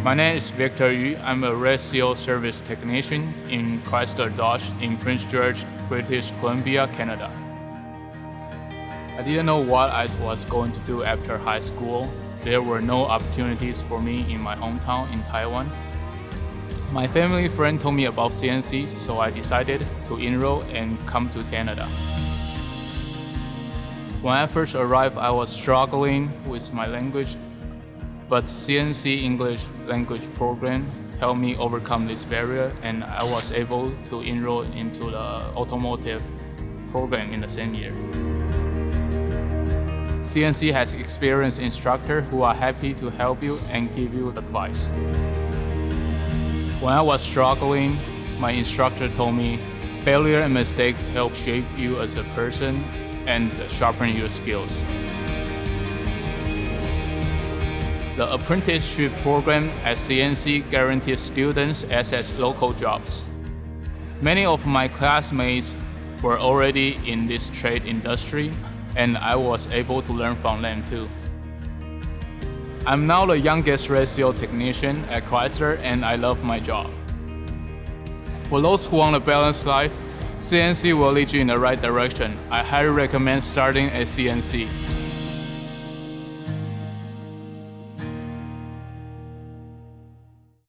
My name is Victor Yu. I'm a ratio service technician in Chrysler Dodge in Prince George, British Columbia, Canada. I didn't know what I was going to do after high school. There were no opportunities for me in my hometown in Taiwan. My family friend told me about CNC, so I decided to enroll and come to Canada. When I first arrived, I was struggling with my language, but CNC English language program helped me overcome this barrier, and I was able to enroll into the Automotive program in the same year. CNC has experienced instructors who are happy to help you and give you advice. When I was struggling, my instructor told me, failure and mistakes help shape you as a person and sharpen your skills. The apprenticeship program at CNC guarantees students access local jobs. Many of my classmates were already in this trade industry, and I was able to learn from them too. I'm now the youngest ratio technician at Chrysler, and I love my job. For those who want a balanced life, CNC will lead you in the right direction. I highly recommend starting at CNC.